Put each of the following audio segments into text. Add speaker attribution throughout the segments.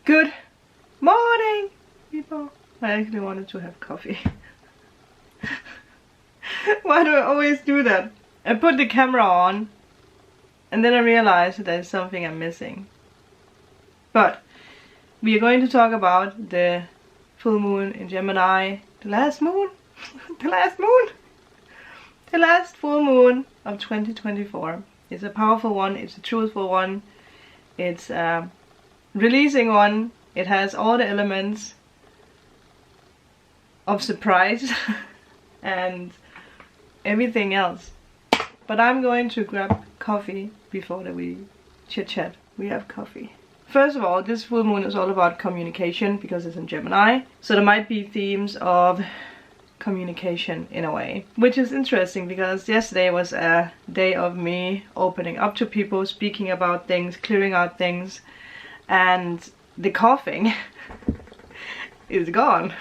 Speaker 1: Good morning, people. I actually wanted to have coffee. Why do I always do that? I put the camera on and then I realized that there's something I'm missing. But we are going to talk about the full moon in Gemini. The last moon? The last moon? The last full moon of 2024. It's a powerful one, it's a truthful one, it's a releasing one. It has all the elements of surprise and everything else. But I'm going to grab coffee before that we chit chat. We have coffee. First of all, this full moon is all about communication because it's in Gemini. So there might be themes of communication in a way, which is interesting because yesterday was a day of me opening up to people, speaking about things, clearing out things, and the coughing is gone.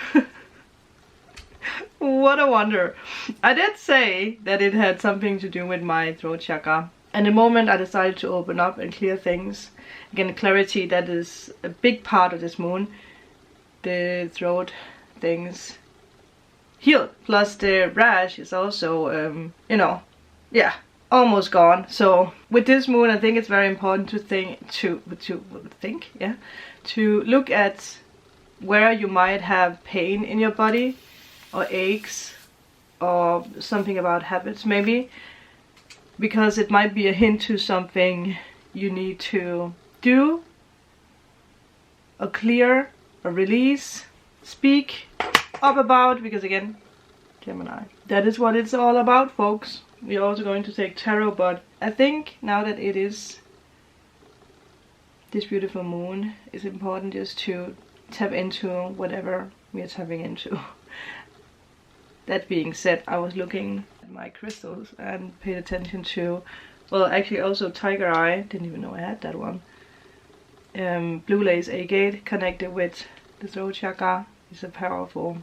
Speaker 1: What a wonder. I did say that it had something to do with my throat chakra, and the moment I decided to open up and clear things, again, clarity, that is a big part of this moon, the throat things healed. Plus the rash is also, you know, yeah, almost gone. So with this moon, I think it's very important to to look at where you might have pain in your body or aches or something about habits maybe, because it might be a hint to something you need to do or clear or release, speak up about, because again, Gemini, that is what it's all about, folks. We're also going to take tarot, but I think now that it is this beautiful moon, it's important just to tap into whatever we are tapping into. That being said, I was looking at my crystals and paid attention to, well, actually also Tiger Eye, didn't even know I had that one. Blue Lace Agate connected with the throat chakra is a powerful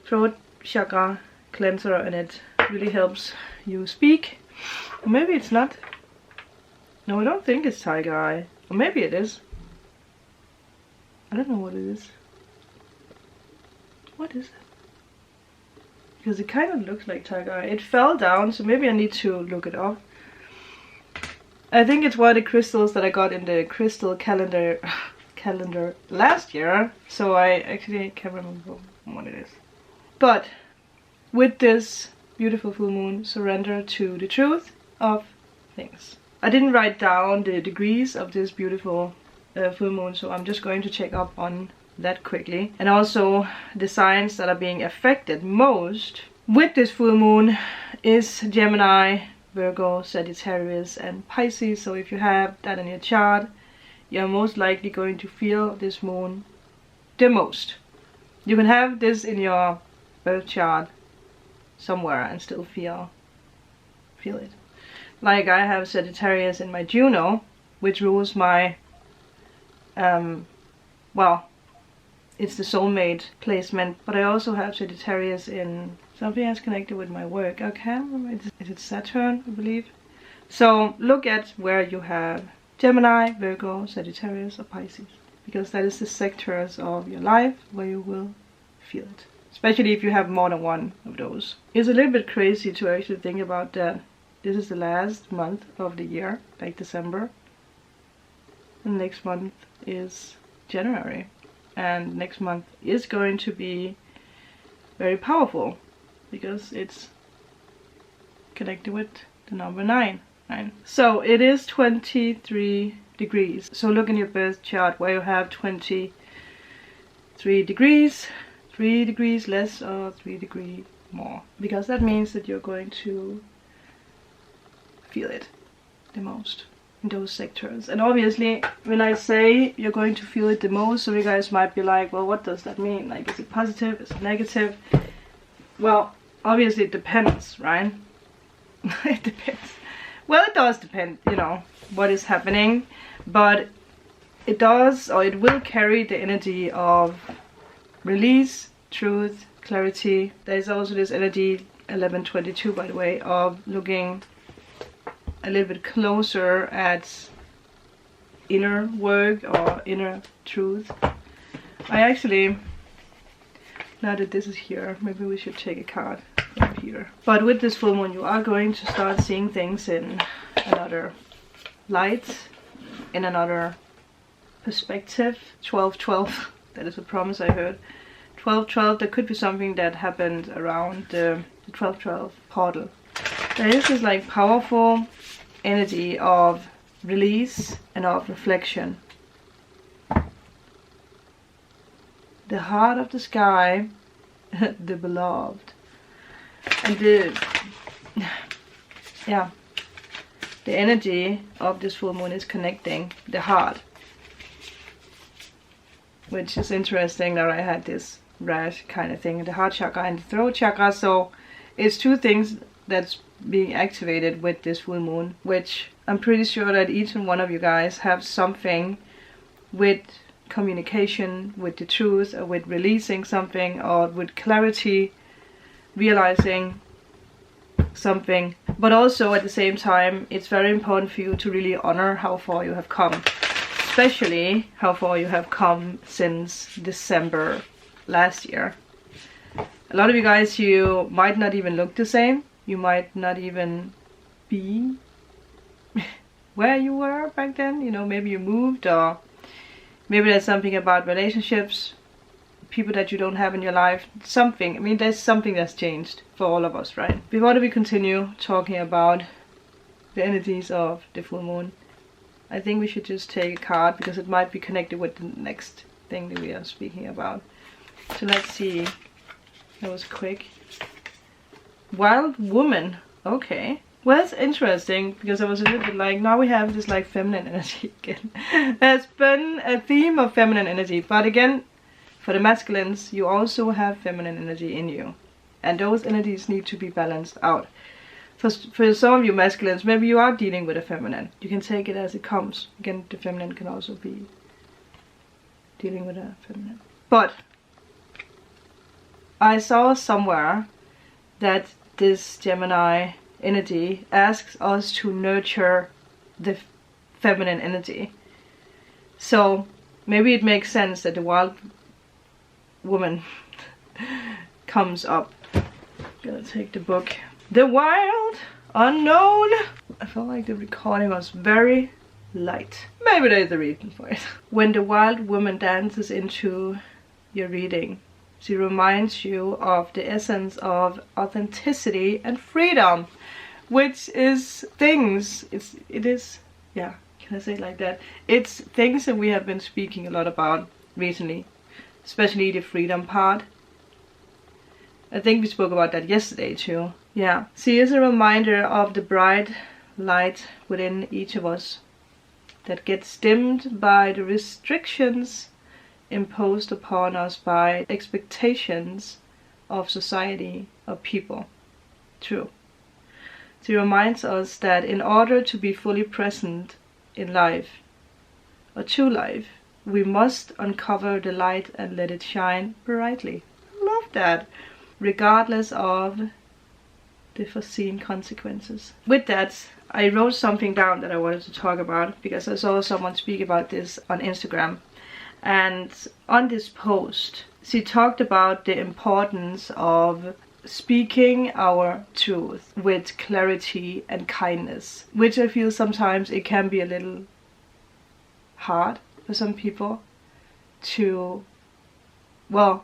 Speaker 1: throat chakra cleanser, and it really helps you speak. Or maybe it's not. No, I don't think it's Tiger Eye. Or maybe it is. I don't know what it is. What is it? Because it kind of looks like Tiger Eye. It fell down, so maybe I need to look it up. I think it's one of the crystals that I got in the crystal calendar last year. So I actually can't remember what it is. But with this beautiful full moon, surrender to the truth of things. I didn't write down the degrees of this beautiful full moon, so I'm just going to check up on that quickly. And also the signs that are being affected most with this full moon is Gemini, Virgo, Sagittarius and Pisces. So if you have that in your chart, you're most likely going to feel this moon the most. You can have this in your birth chart somewhere and still feel it. Like I have Sagittarius in my Juno, which rules my well, it's the soulmate placement, but I also have Sagittarius in something that's connected with my work. I can't remember, is it Saturn, I believe? So look at where you have Gemini, Virgo, Sagittarius or Pisces, because that is the sectors of your life where you will feel it. Especially if you have more than one of those. It's a little bit crazy to actually think about that. This is the last month of the year, like December. And next month is January. And next month is going to be very powerful because it's connected with the number 9. So it is 23 degrees. So look in your birth chart where you have 23 degrees. 3 degrees less or 3 degrees more, because that means that you're going to feel it the most in those sectors. And obviously when I say you're going to feel it the most, so you guys might be like, well, what does that mean? Like, is it positive, is it negative? Well, obviously it depends, right? It depends. Well, it does depend, you know, what is happening, but it does, or it will carry the energy of release, truth, clarity. There's also this energy 1122, by the way, of looking a little bit closer at inner work or inner truth. I actually, now that this is here, maybe we should take a card from Peter. But with this full moon, you are going to start seeing things in another light, in another perspective. 12-12, that is a promise I heard. 12-12, there could be something that happened around the 12-12 portal. There is this like powerful energy of release and of reflection. The heart of the sky, the beloved. And the energy of this full moon is connecting the heart. Which is interesting that I had this rash kind of thing, the heart chakra and the throat chakra. So it's two things that's being activated with this full moon, which I'm pretty sure that each and one of you guys have something with communication, with the truth, or with releasing something, or with clarity, realizing something. But also at the same time, it's very important for you to really honor how far you have come, especially how far you have come since December last year. A lot of you guys, you might not even look the same. You might not even be where you were back then. You know, maybe you moved, or maybe there's something about relationships, people that you don't have in your life, something. I mean, there's something that's changed for all of us, right? Before we continue talking about the energies of the full moon, I think we should just take a card because it might be connected with the next thing that we are speaking about. So let's see. That was quick. Wild woman. Okay. Well, it's interesting because I was a little bit like, now we have this like feminine energy again. There's been a theme of feminine energy, but again, for the masculines, you also have feminine energy in you, and those energies need to be balanced out. For some of you masculines, maybe you are dealing with a feminine. You can take it as it comes. Again, the feminine can also be dealing with a feminine. But I saw somewhere that this Gemini energy asks us to nurture the feminine energy. So maybe it makes sense that the wild woman comes up. Gonna take the book. The wild unknown. I felt like the recording was very light. Maybe there's a reason for it. When the wild woman dances into your reading, she reminds you of the essence of authenticity and freedom, which is things, it is, yeah, can I say it like that? It's things that we have been speaking a lot about recently, especially the freedom part. I think we spoke about that yesterday too. Yeah, she is a reminder of the bright light within each of us that gets dimmed by the restrictions imposed upon us by expectations of society, of people. True. She reminds us that in order to be fully present in life, or to life, we must uncover the light and let it shine brightly. I love that. Regardless of the foreseen consequences. With that, I wrote something down that I wanted to talk about because I saw someone speak about this on Instagram. And on this post, she talked about the importance of speaking our truth with clarity and kindness, which I feel sometimes it can be a little hard for some people to, well,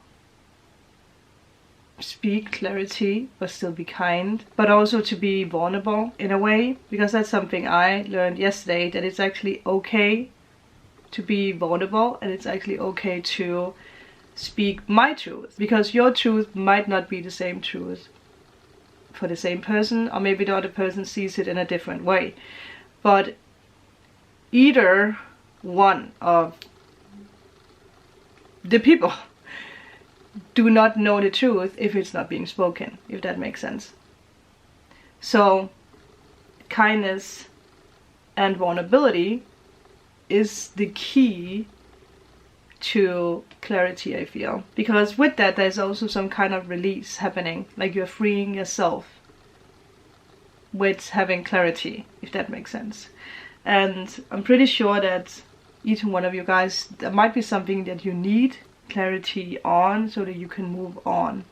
Speaker 1: speak clarity but still be kind, but also to be vulnerable in a way, because that's something I learned yesterday, that it's actually okay to be vulnerable, and it's actually okay to speak my truth, because your truth might not be the same truth for the same person, or maybe the other person sees it in a different way. But either one of the people do not know the truth if it's not being spoken, if that makes sense. So kindness and vulnerability is the key to clarity, I feel, because with that there's also some kind of release happening, like you're freeing yourself with having clarity, if that makes sense. And I'm pretty sure that each one of you guys, there might be something that you need clarity on so that you can move on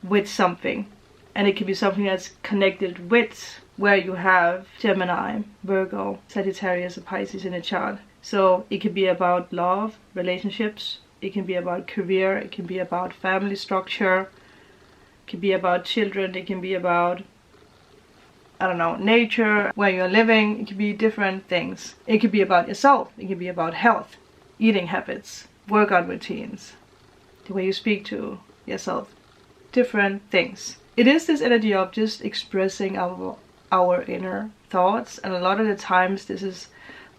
Speaker 1: with something. And it can be something that's connected with where you have Gemini, Virgo, Sagittarius, or Pisces in a chart. So it can be about love, relationships, it can be about career, it can be about family structure, it can be about children, it can be about, I don't know, nature, where you're living. It can be different things. It could be about yourself, it can be about health, eating habits, workout routines, the way you speak to yourself, different things. It is this energy of just expressing our inner thoughts, and a lot of the times this is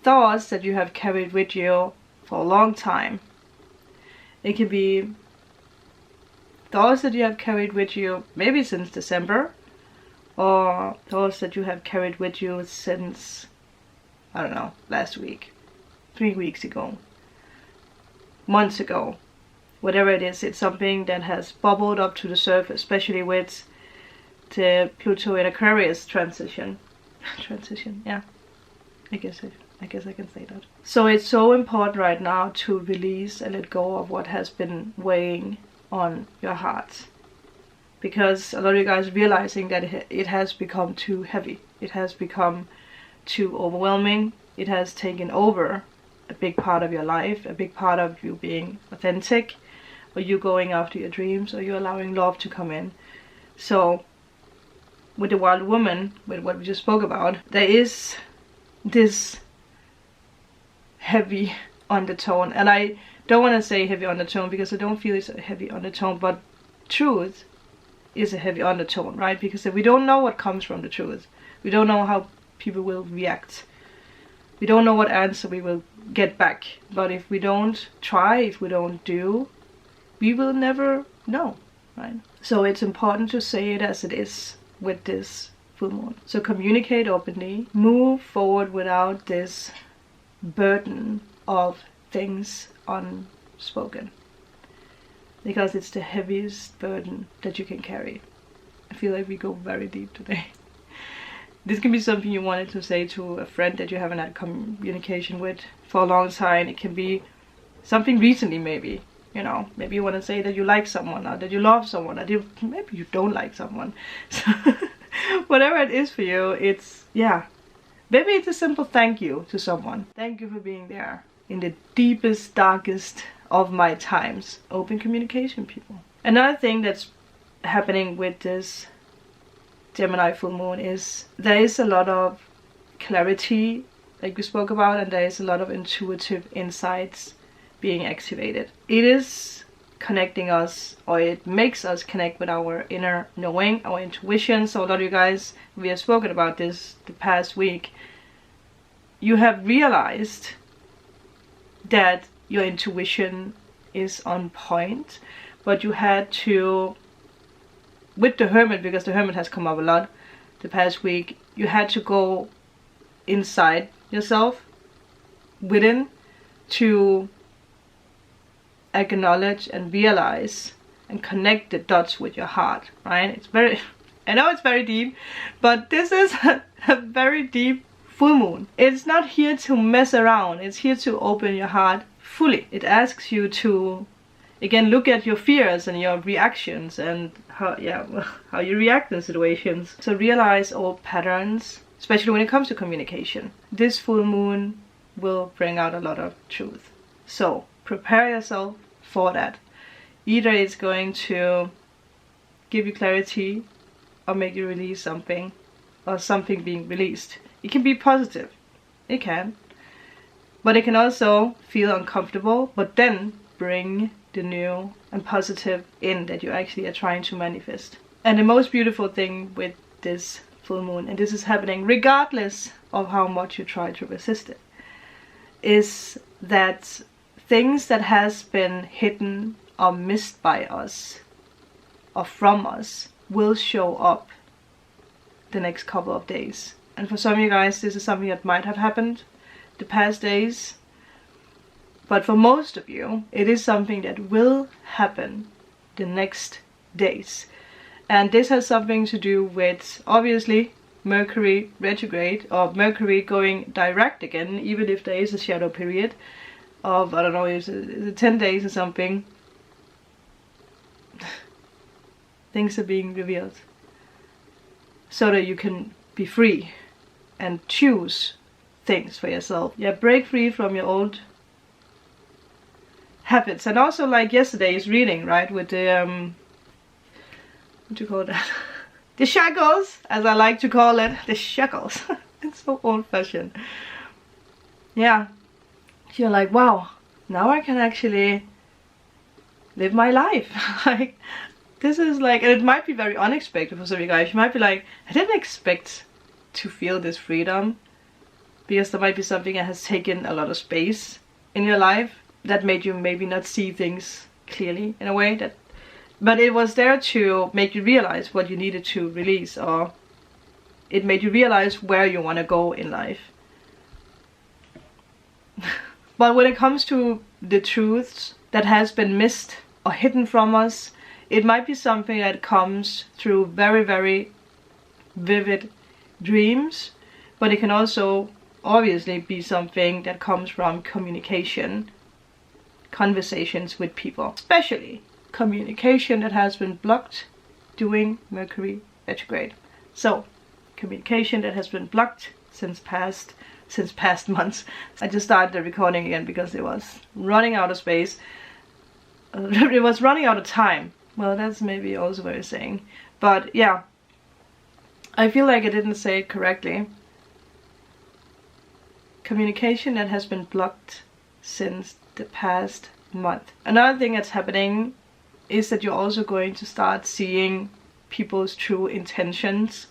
Speaker 1: thoughts that you have carried with you for a long time. It can be thoughts that you have carried with you maybe since December, or thoughts that you have carried with you since, I don't know, last week, 3 weeks ago, months ago. Whatever it is, it's something that has bubbled up to the surface, especially with the Pluto in Aquarius transition. Yeah. I guess I can say that. So it's so important right now to release and let go of what has been weighing on your heart. Because a lot of you guys realizing that it has become too heavy. It has become too overwhelming. It has taken over a big part of your life, a big part of you being authentic, or you going after your dreams, or you allowing love to come in. So with the wild woman, with what we just spoke about, there is this heavy undertone. And I don't want to say heavy undertone because I don't feel it's a heavy undertone, but truth is a heavy undertone, right? Because if we don't know what comes from the truth, we don't know how people will react, we don't know what answer we will get back. But if we don't try, if we don't do, we will never know, right? So it's important to say it as it is with this full moon. So communicate openly, move forward without this burden of things unspoken, because it's the heaviest burden that you can carry. I feel like we go very deep today. This can be something you wanted to say to a friend that you haven't had communication with for a long time. It can be something recently, maybe. You know, maybe you want to say that you like someone, or that you love someone, or maybe you don't like someone. So whatever it is for you, it's, yeah. Maybe it's a simple thank you to someone. Thank you for being there in the deepest, darkest of my times. Open communication, people. Another thing that's happening with this Gemini full moon is there is a lot of clarity, like we spoke about, and there is a lot of intuitive insights being activated. It is connecting us, or it makes us connect with our inner knowing, our intuition. So a lot of you guys, we have spoken about this the past week, you have realized that your intuition is on point, but you had to, with the Hermit, because the Hermit has come up a lot the past week, you had to go inside yourself, within, to acknowledge and realize and connect the dots with your heart, right? It's very, I know it's very deep, but this is a very deep full moon. It's not here to mess around, it's here to open your heart fully. It asks you to, again, look at your fears and your reactions and how you react in situations. So realize all patterns, especially when it comes to communication. This full moon will bring out a lot of truth. So prepare yourself for that. Either it's going to give you clarity or make you release something, or something being released. It can be positive, it can, but it can also feel uncomfortable, but then bring the new and positive in that you actually are trying to manifest. And the most beautiful thing with this full moon, and this is happening regardless of how much you try to resist it, is that things that has been hidden or missed by us or from us will show up the next couple of days. And for some of you guys, this is something that might have happened the past days, but for most of you, it is something that will happen the next days. And this has something to do with, obviously, Mercury retrograde, or Mercury going direct again, even if there is a shadow period of, I don't know, is it 10 days or something. Things are being revealed so that you can be free and choose things for yourself. Yeah, break free from your old habits. And also, like yesterday's reading, right, with the what do you call that? The shackles, as I like to call it, the shackles. It's so old-fashioned. Yeah, you're like, wow, now I can actually live my life. Like, this is like, and it might be very unexpected for some of you guys. You might be like, I didn't expect to feel this freedom, because there might be something that has taken a lot of space in your life that made you maybe not see things clearly in a way that, but it was there to make you realize what you needed to release, or it made you realize where you want to go in life. But when it comes to the truths that has been missed or hidden from us, it might be something that comes through very, very vivid dreams, but it can also obviously be something that comes from communication, conversations with people, especially communication that has been blocked during Mercury retrograde. So, communication that has been blocked since past months. I just started the recording again because it was running out of space. It was running out of time. Well, that's maybe also what you're saying. But yeah, I feel like I didn't say it correctly. Communication that has been blocked since the past month. Another thing that's happening is that you're also going to start seeing people's true intentions,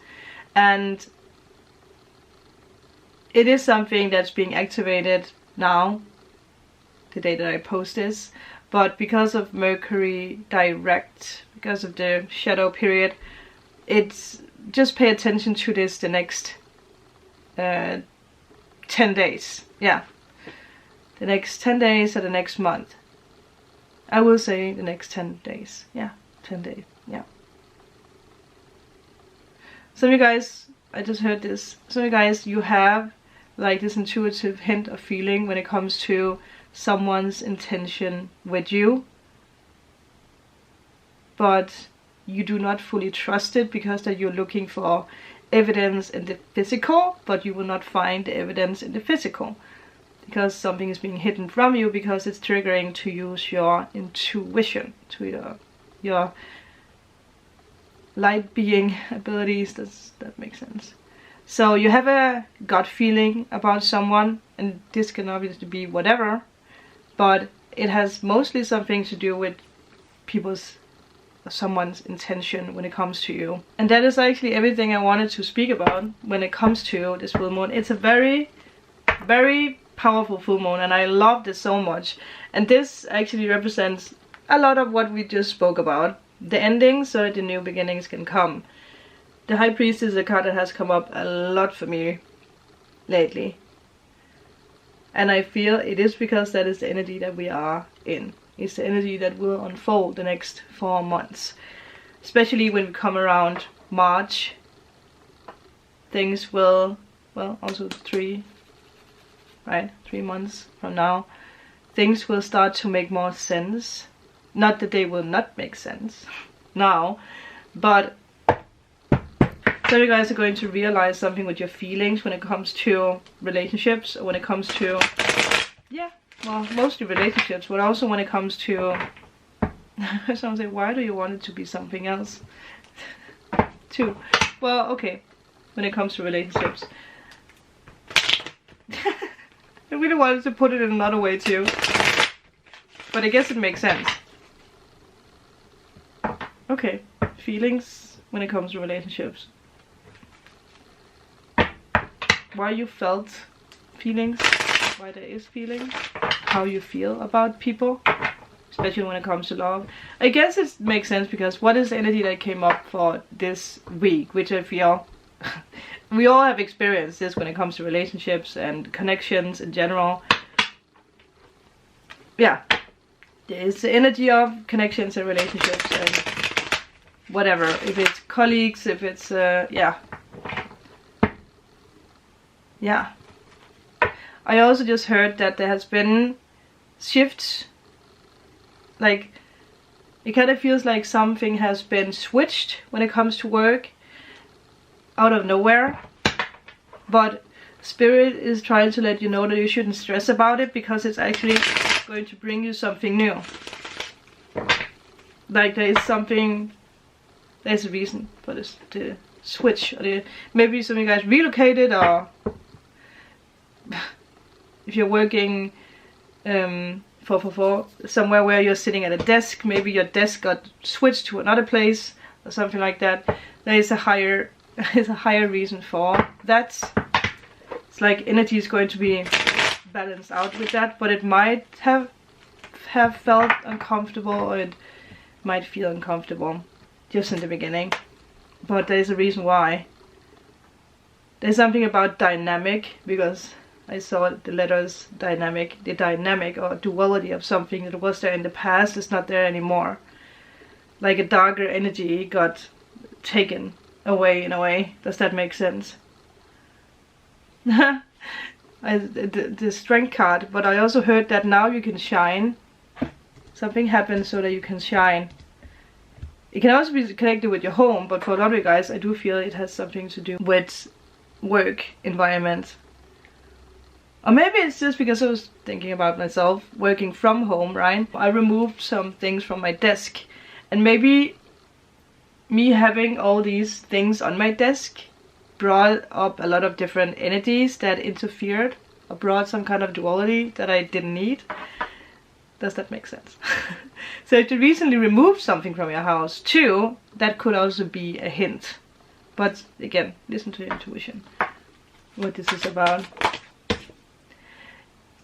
Speaker 1: and it is something that's being activated now, the day that I post this, but because of Mercury direct, because of the shadow period, it's just pay attention to this the next 10 days. Yeah, the next 10 days or the next month. I will say the next 10 days. Yeah, 10 days. Yeah. Some of you guys, I just heard this. Some of you guys, you have like this intuitive hint of feeling when it comes to someone's intention with you, but you do not fully trust it because that you're looking for evidence in the physical, but you will not find the evidence in the physical. Because something is being hidden from you, because it's triggering to use your intuition, to your light being abilities. That makes sense. So you have a gut feeling about someone, and this can obviously be whatever, but it has mostly something to do with someone's intention when it comes to you. And that is actually everything I wanted to speak about when it comes to this full moon. It's a very, very powerful full moon, and I love this so much. And this actually represents a lot of what we just spoke about. The ending, so that the new beginnings can come. The High Priest is a card that has come up a lot for me lately. And I feel it is because that is the energy that we are in. It's the energy that will unfold the next 4 months. Especially when we come around March. Things will, well, also 3 months from now, things will start to make more sense. Not that they will not make sense now, but so you guys are going to realize something with your feelings when it comes to relationships, or when it comes to, yeah, well, mostly relationships, but also when it comes to, someone say, why do you want it to be something else? Too. Well, okay, when it comes to relationships. I really wanted to put it in another way too, but I guess it makes sense. Okay, feelings when it comes to relationships. Why you felt feelings, why there is feelings, how you feel about people, especially when it comes to love. I guess it makes sense because what is the energy that came up for this week, which I feel we all have experienced this when it comes to relationships and connections in general. Yeah, there's the energy of connections and relationships and whatever. If it's colleagues, if it's, yeah. yeah. I also just heard that there has been shifts, like it kind of feels like something has been switched when it comes to work out of nowhere, but Spirit is trying to let you know that you shouldn't stress about it, because it's actually going to bring you something new. Like there is something, there's a reason for this, the switch, or maybe some of you guys relocated, or if you're working for somewhere where you're sitting at a desk, maybe your desk got switched to another place or something like that. There is a higher reason for that. It's like energy is going to be balanced out with that, but it might have felt uncomfortable, or it might feel uncomfortable just in the beginning, but there's a reason why. There's something about dynamic, because I saw the letters dynamic. The dynamic or duality of something that was there in the past is not there anymore. Like a darker energy got taken away in a way. Does that make sense? The strength card, but I also heard that now you can shine. Something happens so that you can shine. It can also be connected with your home, but for a lot of you guys, I do feel it has something to do with work environment. Or maybe it's just because I was thinking about myself working from home, right? I removed some things from my desk, and maybe me having all these things on my desk brought up a lot of different energies that interfered, or brought some kind of duality that I didn't need. Does that make sense? So if you recently removed something from your house too, that could also be a hint. But again, listen to your intuition. What this is about.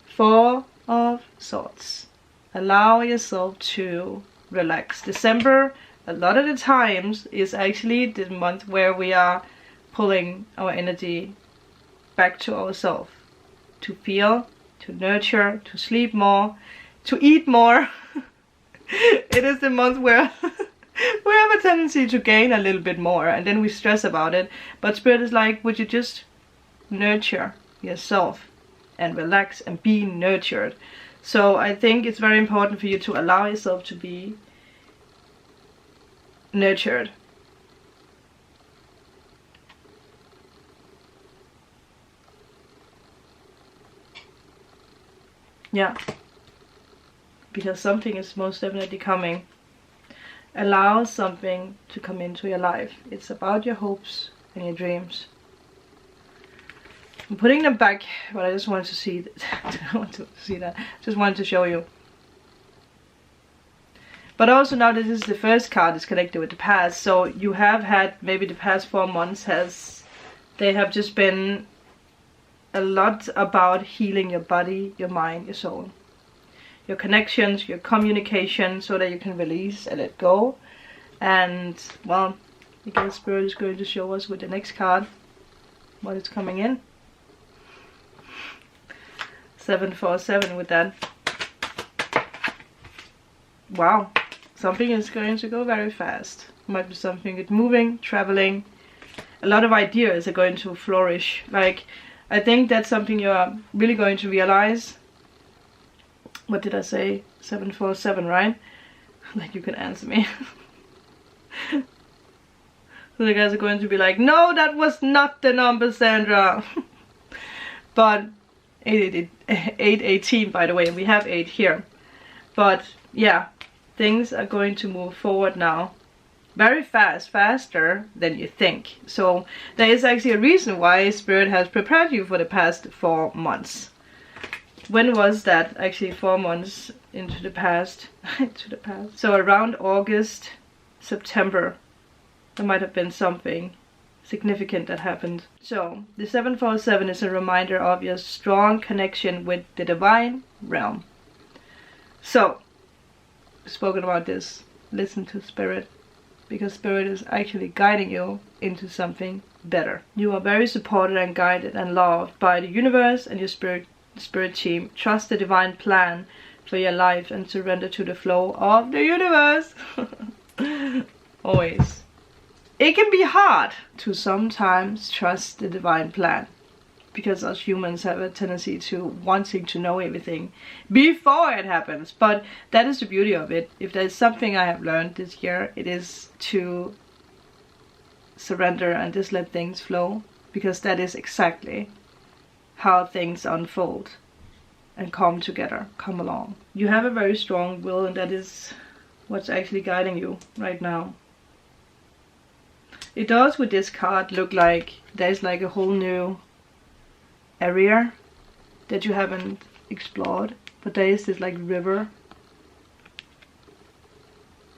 Speaker 1: Four of Swords. Allow yourself to relax. December, a lot of the times, is actually the month where we are pulling our energy back to ourselves. To feel, to nurture, to sleep more, to eat more. It is the month where we have a tendency to gain a little bit more, and then we stress about it. But Spirit is like, would you just nurture yourself and relax and be nurtured? So I think it's very important for you to allow yourself to be nurtured. Yeah. Because something is most definitely coming. Allow something to come into your life. It's about your hopes and your dreams. I'm putting them back, but I just wanted to see that. I want to see that. Just wanted to show you. But also now this is the first card is connected with the past. So you have had maybe the past 4 months they have just been a lot about healing your body, your mind, your soul. Your connections, your communication, so that you can release and let go. And, well, I guess Spirit is going to show us with the next card what is coming in. 747 with that. Wow, something is going to go very fast. Might be something with moving, traveling. A lot of ideas are going to flourish. Like, I think that's something you're really going to realize. What did I say? 747, right? Like you can answer me. So the guys are going to be like, no, that was not the number, Sandra. But 818, by the way, and we have 8 here. But yeah, things are going to move forward now. Very fast, faster than you think. So there is actually a reason why Spirit has prepared you for the past 4 months. When was that? Actually 4 months into the past. So around August, September, there might have been something significant that happened. So the 747 is a reminder of your strong connection with the divine realm. So, spoken about this, listen to Spirit, because Spirit is actually guiding you into something better. You are very supported and guided and loved by the universe and your spirit team. Trust the divine plan for your life and surrender to the flow of the universe. Always. It can be hard to sometimes trust the divine plan, because us humans have a tendency to wanting to know everything before it happens. But that is the beauty of it. If there's something I have learned this year, it is to surrender and just let things flow, because that is exactly how things unfold and come together, come along. You have a very strong will, and that is what's actually guiding you right now. It does with this card look like there's like a whole new area that you haven't explored, but there is this like river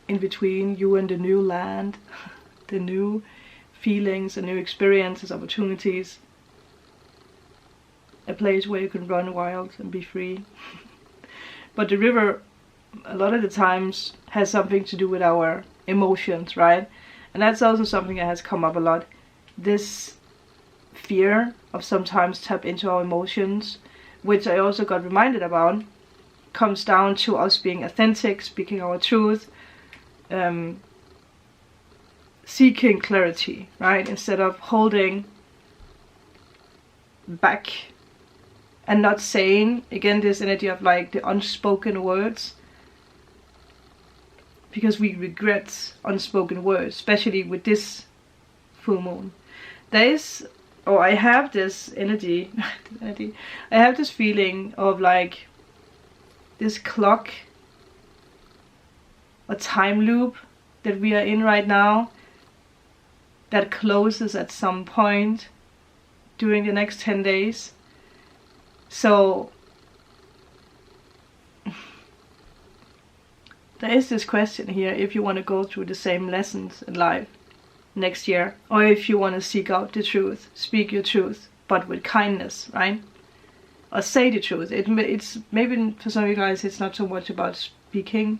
Speaker 1: in between you and the new land, the new feelings, the new experiences, opportunities, a place where you can run wild and be free. But the river a lot of the times has something to do with our emotions, right? And that's also something that has come up a lot. This fear of sometimes tap into our emotions, which I also got reminded about, comes down to us being authentic, speaking our truth, seeking clarity, right? Instead of holding back and not saying, again, this energy of like the unspoken words, because we regret unspoken words, especially with this full moon. There is, or I have this energy, I have this feeling of like this clock, a time loop that we are in right now, that closes at some point during the next 10 days. So there is this question here, if you want to go through the same lessons in life next year, or if you want to seek out the truth, speak your truth, but with kindness, right? Or say the truth. It's maybe for some of you guys it's not so much about speaking,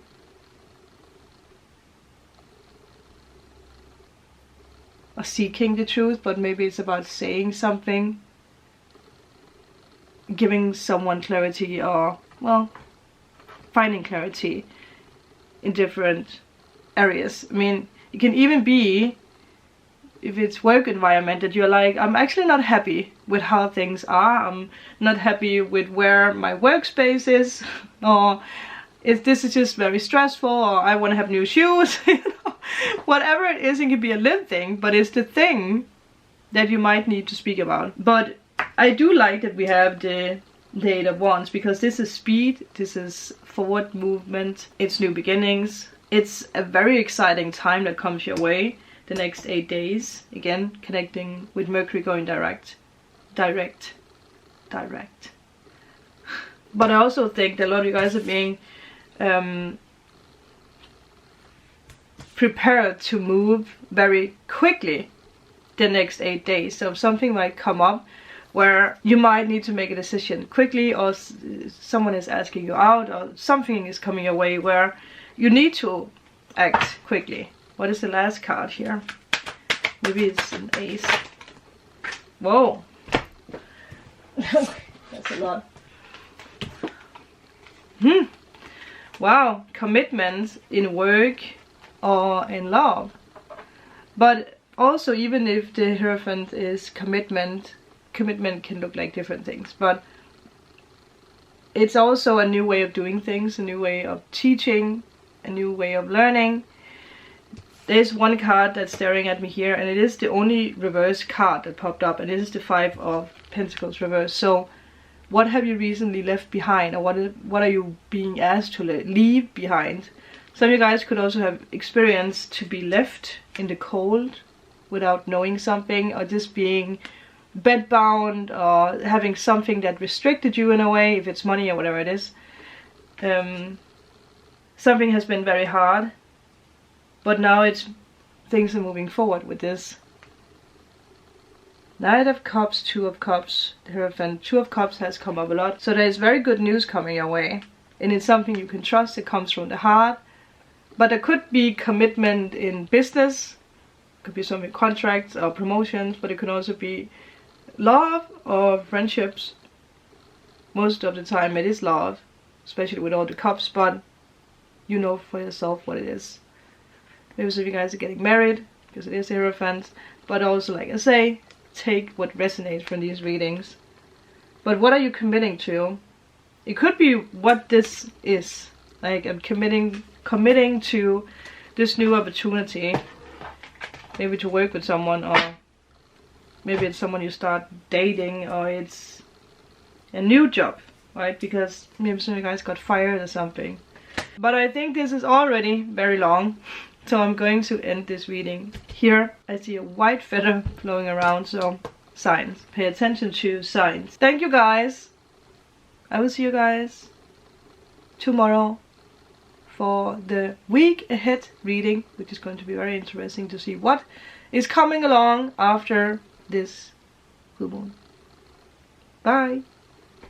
Speaker 1: or seeking the truth, but maybe it's about saying something, giving someone clarity, or, well, finding clarity in different areas. I mean, it can even be, if it's work environment, that you're like, I'm actually not happy with how things are, I'm not happy with where my workspace is, or if this is just very stressful, or I want to have new shoes, you know? Whatever it is, it can be a little thing, but it's the thing that you might need to speak about. But I do like that we have the Eight of Wands, because this is speed, this is forward movement, it's new beginnings. It's a very exciting time that comes your way the next 8 days. Again, connecting with Mercury going direct. But I also think that a lot of you guys are being prepared to move very quickly the next 8 days. So something might come up where you might need to make a decision quickly, or someone is asking you out, or something is coming your way where you need to act quickly. What is the last card here? Maybe it's an ace. Whoa. That's a lot. Wow, commitment in work or in love. But also, even if the Hierophant is commitment can look like different things, but it's also a new way of doing things, a new way of teaching, a new way of learning. There's one card that's staring at me here, and it is the only reverse card that popped up, and it is the Five of Pentacles reverse. So what have you recently left behind, or what are you being asked to leave behind? Some of you guys could also have experienced to be left in the cold without knowing something, or just being bedbound, or having something that restricted you in a way, if it's money or whatever it is. Something has been very hard, but now things are moving forward with this. Knight of Cups, Two of Cups, Hierophant. Two of Cups has come up a lot, so there's very good news coming your way, and it's something you can trust. It comes from the heart. But there could be commitment in business, it could be some contracts or promotions, but it could also be love or friendships. Most of the time it is love, especially with all the cups, but you know for yourself what it is. Maybe some of you guys are getting married, because it is Hierophant. But also, like I say, take what resonates from these readings. But what are you committing to? It could be what this is. Like, I'm committing to this new opportunity. Maybe to work with someone, or maybe it's someone you start dating, or it's a new job, right? Because maybe some of you guys got fired or something. But I think this is already very long, so I'm going to end this reading here. I see a white feather flowing around, so signs. Pay attention to signs. Thank you guys. I will see you guys tomorrow for the week ahead reading, which is going to be very interesting to see what is coming along after this full moon. Bye!